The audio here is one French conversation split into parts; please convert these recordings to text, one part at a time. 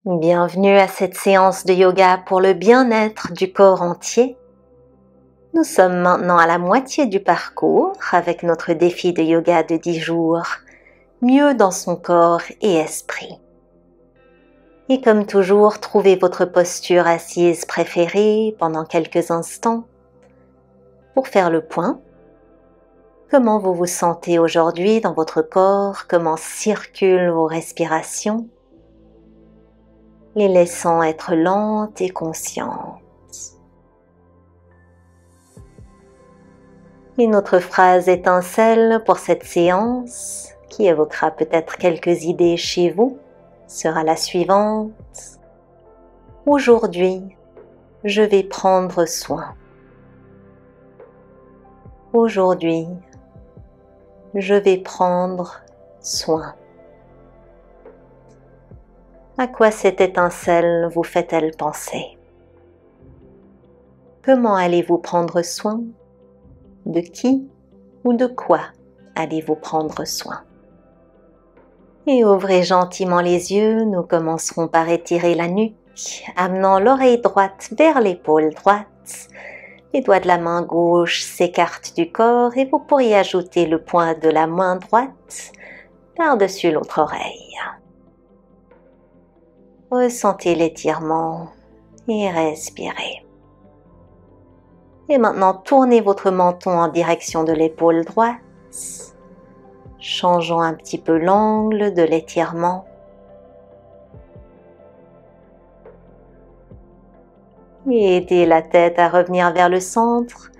Bienvenue à cette séance de yoga pour le bien-être du corps entier. Nous sommes maintenant à la moitié du parcours avec notre défi de yoga de 10 jours, mieux dans son corps et esprit. Et comme toujours, trouvez votre posture assise préférée pendant quelques instants pour faire le point. Comment vous vous sentez aujourd'hui dans votre corps? Comment circulent vos respirations? Les laissant être lentes et conscientes. Et notre phrase étincelle pour cette séance, qui évoquera peut-être quelques idées chez vous, sera la suivante. Aujourd'hui, je vais prendre soin. Aujourd'hui, je vais prendre soin. À quoi cette étincelle vous fait-elle penser? Comment allez-vous prendre soin? De qui ou de quoi allez-vous prendre soin? Et ouvrez gentiment les yeux, nous commencerons par étirer la nuque, amenant l'oreille droite vers l'épaule droite. Les doigts de la main gauche s'écartent du corps et vous pourriez ajouter le poing de la main droite par-dessus l'autre oreille. Ressentez l'étirement et respirez. Et maintenant, tournez votre menton en direction de l'épaule droite. Changeons un petit peu l'angle de l'étirement. Et aidez la tête à revenir vers le centre.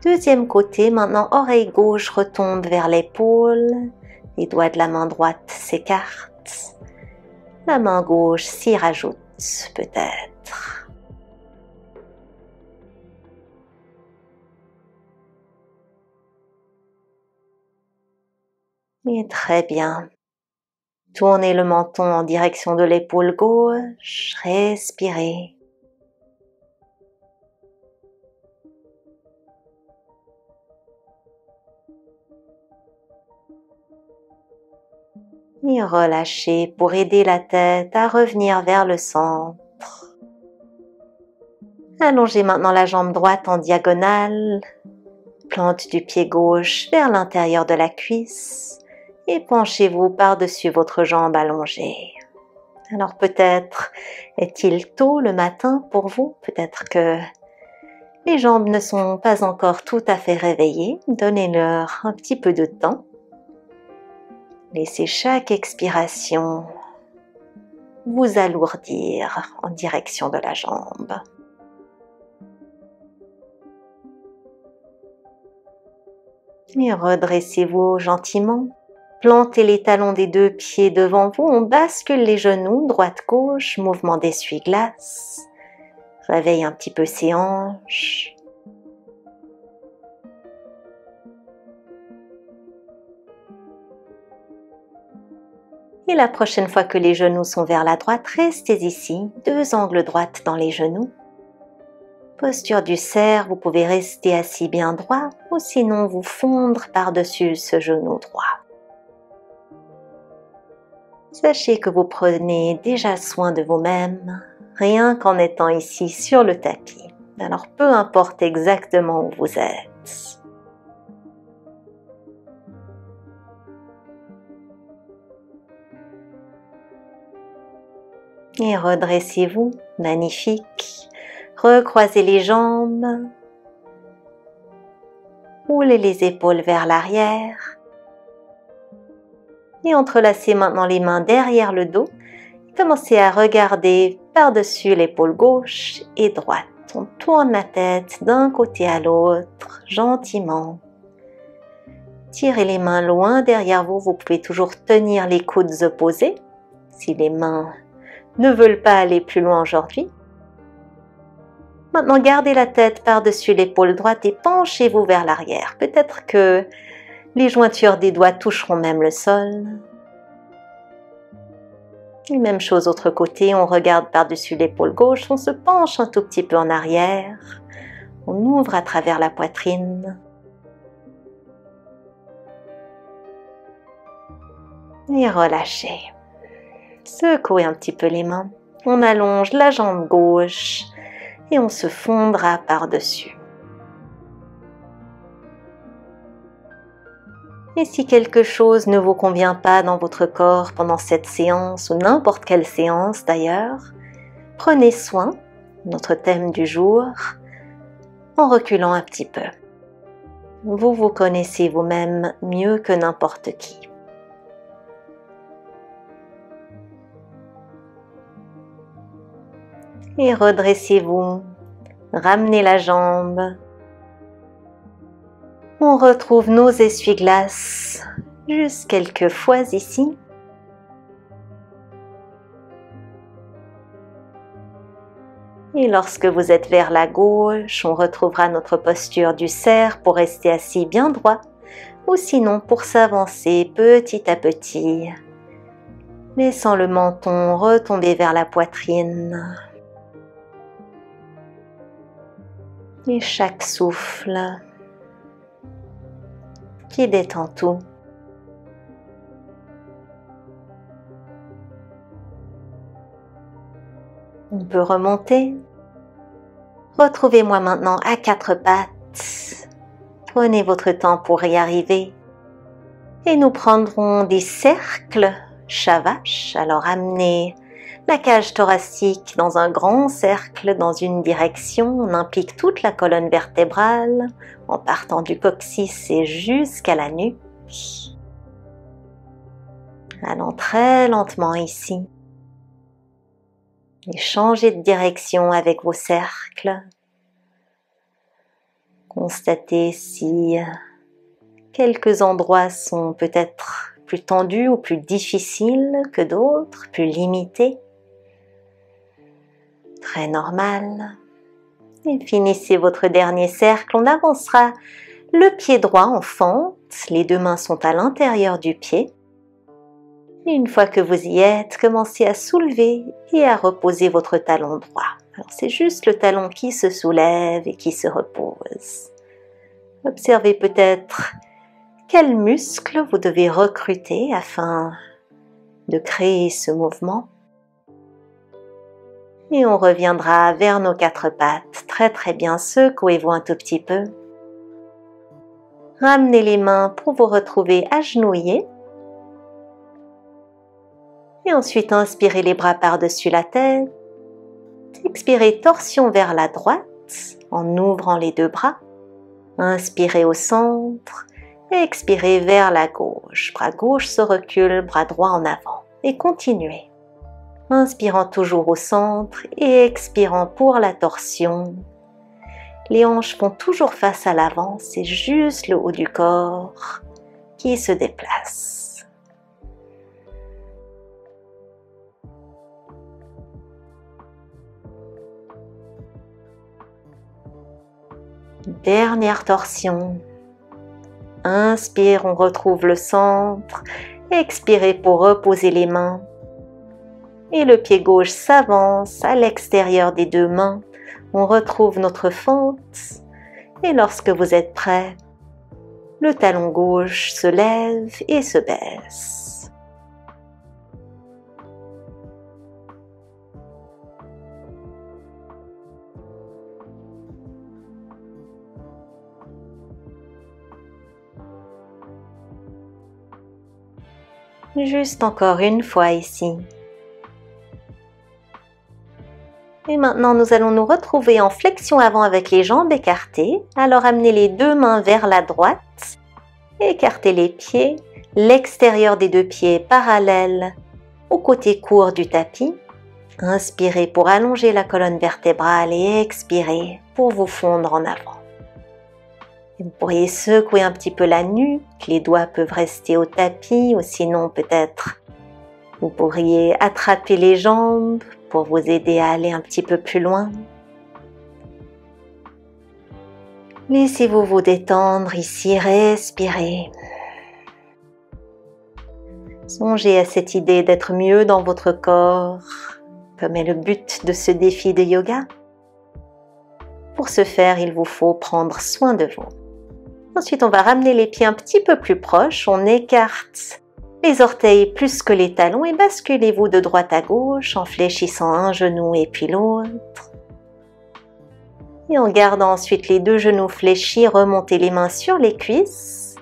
Deuxième côté, maintenant oreille gauche retombe vers l'épaule. Les doigts de la main droite s'écartent. La main gauche s'y rajoute peut-être. Et très bien. Tournez le menton en direction de l'épaule gauche, respirez. Et relâchez pour aider la tête à revenir vers le centre. Allongez maintenant la jambe droite en diagonale, plante du pied gauche vers l'intérieur de la cuisse et penchez-vous par-dessus votre jambe allongée. Alors peut-être est-il tôt le matin pour vous, peut-être que les jambes ne sont pas encore tout à fait réveillées, donnez-leur un petit peu de temps. Laissez chaque expiration vous alourdir en direction de la jambe. Et redressez-vous gentiment. Plantez les talons des deux pieds devant vous. On bascule les genoux, droite-gauche, mouvement d'essuie-glace. Réveille un petit peu ses hanches. Et la prochaine fois que les genoux sont vers la droite, restez ici, deux angles droits dans les genoux. Posture du cerf, vous pouvez rester assis bien droit ou sinon vous fondre par-dessus ce genou droit. Sachez que vous prenez déjà soin de vous-même, rien qu'en étant ici sur le tapis. Alors peu importe exactement où vous êtes. Et redressez-vous, magnifique. Recroisez les jambes. Roulez les épaules vers l'arrière. Et entrelacez maintenant les mains derrière le dos. Commencez à regarder par-dessus l'épaule gauche et droite. On tourne la tête d'un côté à l'autre, gentiment. Tirez les mains loin derrière vous. Vous pouvez toujours tenir les coudes opposés si les mains ne veulent pas aller plus loin aujourd'hui. Maintenant, gardez la tête par-dessus l'épaule droite et penchez-vous vers l'arrière. Peut-être que les jointures des doigts toucheront même le sol. Et même chose autre côté, on regarde par-dessus l'épaule gauche, on se penche un tout petit peu en arrière. On ouvre à travers la poitrine. Et relâchez. Secouez un petit peu les mains. On allonge la jambe gauche et on se fondra par-dessus. Et si quelque chose ne vous convient pas dans votre corps pendant cette séance, ou n'importe quelle séance d'ailleurs, prenez soin, notre thème du jour, en reculant un petit peu. Vous vous connaissez vous-même mieux que n'importe qui. Et redressez-vous, ramenez la jambe. On retrouve nos essuie-glaces juste quelques fois ici. Et lorsque vous êtes vers la gauche, on retrouvera notre posture du cerf pour rester assis bien droit, ou sinon pour s'avancer petit à petit, laissant le menton retomber vers la poitrine. Et chaque souffle qui détend tout. On peut remonter. Retrouvez-moi maintenant à quatre pattes. Prenez votre temps pour y arriver. Et nous prendrons des cercles Shavash. Alors amenez la cage thoracique dans un grand cercle dans une direction. On implique toute la colonne vertébrale en partant du coccyx et jusqu'à la nuque. Allons très lentement ici. Et changez de direction avec vos cercles. Constatez si quelques endroits sont peut-être plus tendus ou plus difficiles que d'autres, plus limités. Très normal. Et finissez votre dernier cercle. On avancera le pied droit en fente. Les deux mains sont à l'intérieur du pied. Et une fois que vous y êtes, commencez à soulever et à reposer votre talon droit. Alors c'est juste le talon qui se soulève et qui se repose. Observez peut-être quels muscles vous devez recruter afin de créer ce mouvement. Et on reviendra vers nos quatre pattes. Très bien, secouez-vous un tout petit peu. Ramenez les mains pour vous retrouver agenouillés. Et ensuite, inspirez les bras par-dessus la tête. Expirez, torsion vers la droite en ouvrant les deux bras. Inspirez au centre et expirez vers la gauche. Bras gauche se recule, bras droit en avant. Et continuez. Inspirant toujours au centre et expirant pour la torsion. Les hanches font toujours face à l'avant, c'est juste le haut du corps qui se déplace. Dernière torsion. Inspire, on retrouve le centre. Expirez pour reposer les mains. Et le pied gauche s'avance à l'extérieur des deux mains. On retrouve notre fente. Et lorsque vous êtes prêt, le talon gauche se lève et se baisse. Juste encore une fois ici. Et maintenant, nous allons nous retrouver en flexion avant avec les jambes écartées. Alors, amenez les deux mains vers la droite. Écartez les pieds, l'extérieur des deux pieds parallèle au côté court du tapis. Inspirez pour allonger la colonne vertébrale et expirez pour vous fondre en avant. Vous pourriez secouer un petit peu la nuque, les doigts peuvent rester au tapis ou sinon peut-être vous pourriez attraper les jambes pour vous aider à aller un petit peu plus loin. Laissez-vous vous détendre ici, respirez. Songez à cette idée d'être mieux dans votre corps, comme est le but de ce défi de yoga. Pour ce faire, il vous faut prendre soin de vous. Ensuite, on va ramener les pieds un petit peu plus proches. On écarte les orteils plus que les talons et basculez-vous de droite à gauche en fléchissant un genou et puis l'autre. Et en gardant ensuite les deux genoux fléchis, remontez les mains sur les cuisses.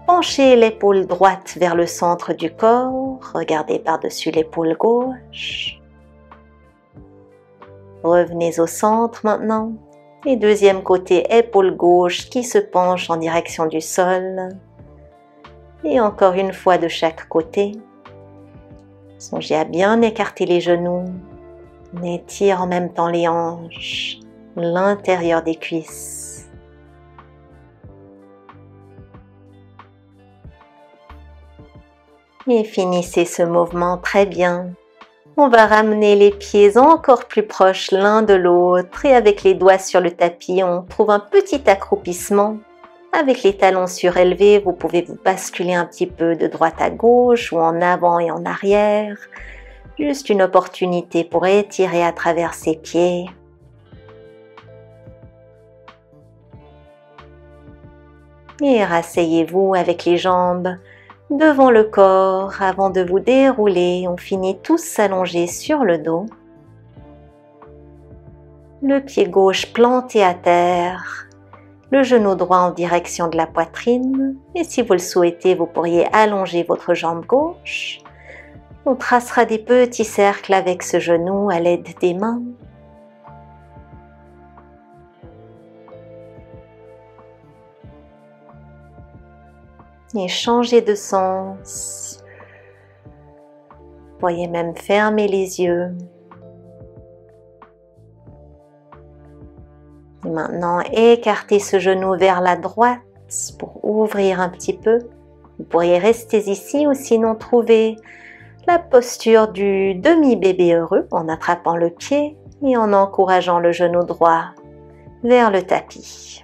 Penchez l'épaule droite vers le centre du corps, regardez par-dessus l'épaule gauche. Revenez au centre maintenant. Et deuxième côté, épaule gauche qui se penche en direction du sol. Et encore une fois de chaque côté. Songez à bien écarter les genoux. On étire en même temps les hanches, l'intérieur des cuisses. Et finissez ce mouvement très bien. On va ramener les pieds encore plus proches l'un de l'autre et avec les doigts sur le tapis, on trouve un petit accroupissement. Avec les talons surélevés, vous pouvez vous basculer un petit peu de droite à gauche ou en avant et en arrière. Juste une opportunité pour étirer à travers ses pieds. Et rasseyez-vous avec les jambes devant le corps avant de vous dérouler. On finit tous allongés sur le dos. Le pied gauche planté à terre. Le genou droit en direction de la poitrine. Et si vous le souhaitez, vous pourriez allonger votre jambe gauche. On tracera des petits cercles avec ce genou à l'aide des mains. Et changez de sens. Vous pourriez même fermer les yeux. Et maintenant, écartez ce genou vers la droite pour ouvrir un petit peu. Vous pourriez rester ici ou sinon trouver la posture du demi-bébé heureux en attrapant le pied et en encourageant le genou droit vers le tapis.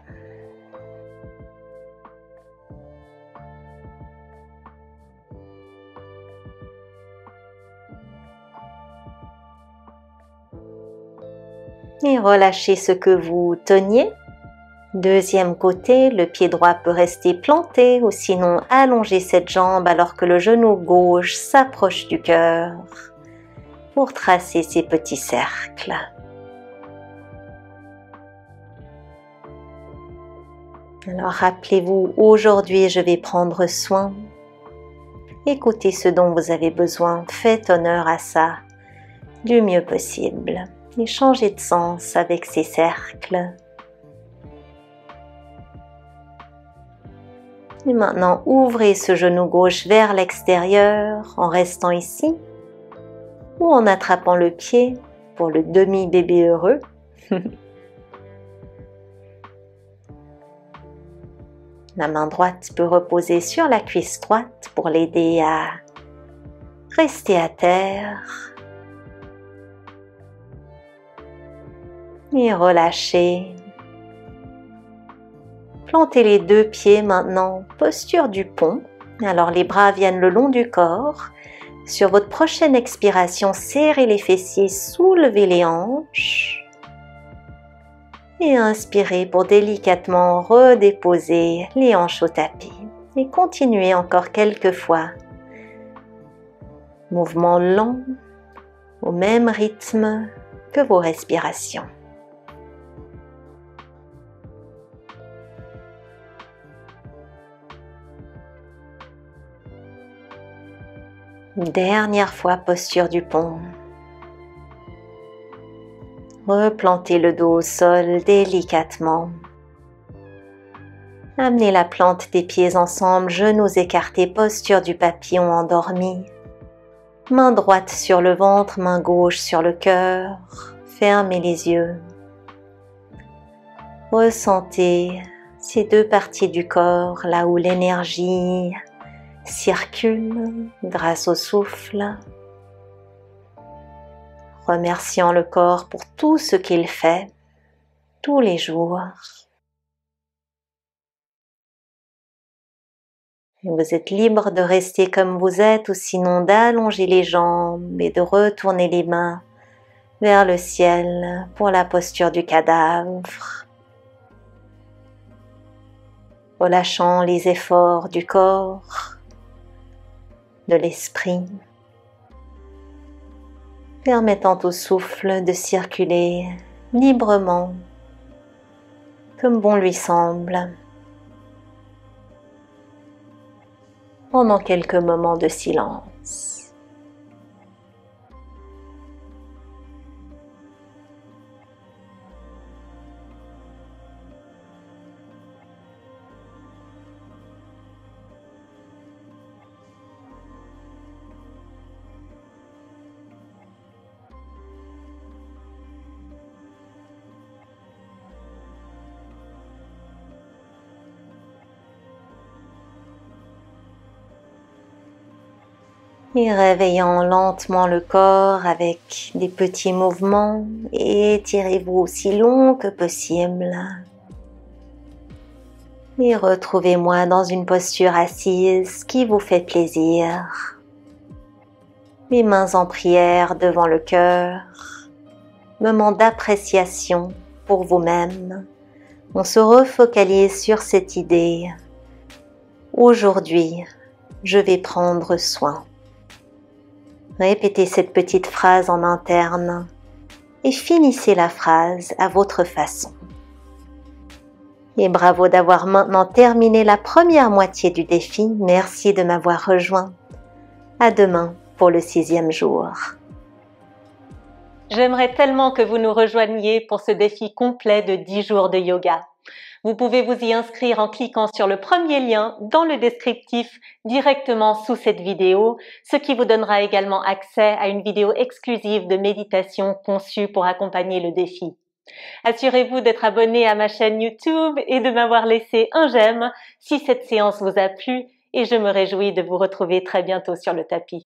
Et relâchez ce que vous teniez. Deuxième côté, le pied droit peut rester planté ou sinon allongez cette jambe alors que le genou gauche s'approche du cœur pour tracer ces petits cercles. Alors rappelez-vous, aujourd'hui je vais prendre soin. Écoutez ce dont vous avez besoin, faites honneur à ça du mieux possible. Et changez de sens avec ces cercles. Et maintenant, ouvrez ce genou gauche vers l'extérieur en restant ici ou en attrapant le pied pour le demi-bébé heureux. La main droite peut reposer sur la cuisse droite pour l'aider à rester à terre. Et relâchez. Plantez les deux pieds maintenant, posture du pont. Alors les bras viennent le long du corps. Sur votre prochaine expiration, serrez les fessiers, soulevez les hanches. Et inspirez pour délicatement redéposer les hanches au tapis. Et continuez encore quelques fois. Mouvement lent, au même rythme que vos respirations. Dernière fois, posture du pont. Replantez le dos au sol délicatement. Amenez la plante des pieds ensemble, genoux écartés, posture du papillon endormi. Main droite sur le ventre, main gauche sur le cœur. Fermez les yeux. Ressentez ces deux parties du corps, là où l'énergie circule grâce au souffle, remerciant le corps pour tout ce qu'il fait tous les jours. Et vous êtes libre de rester comme vous êtes ou sinon d'allonger les jambes et de retourner les mains vers le ciel pour la posture du cadavre. Relâchant les efforts du corps, de l'esprit, permettant au souffle de circuler librement comme bon lui semble, pendant quelques moments de silence. Et réveillant lentement le corps avec des petits mouvements, étirez-vous aussi long que possible. Et retrouvez-moi dans une posture assise qui vous fait plaisir. Les mains en prière devant le cœur, moment d'appréciation pour vous-même. On se refocalise sur cette idée. Aujourd'hui, je vais prendre soin. Répétez cette petite phrase en interne et finissez la phrase à votre façon. Et bravo d'avoir maintenant terminé la première moitié du défi. Merci de m'avoir rejoint. À demain pour le 6e jour. J'aimerais tellement que vous nous rejoigniez pour ce défi complet de 10 jours de yoga. Vous pouvez vous y inscrire en cliquant sur le premier lien dans le descriptif directement sous cette vidéo, ce qui vous donnera également accès à une vidéo exclusive de méditation conçue pour accompagner le défi. Assurez-vous d'être abonné à ma chaîne YouTube et de m'avoir laissé un j'aime si cette séance vous a plu et je me réjouis de vous retrouver très bientôt sur le tapis.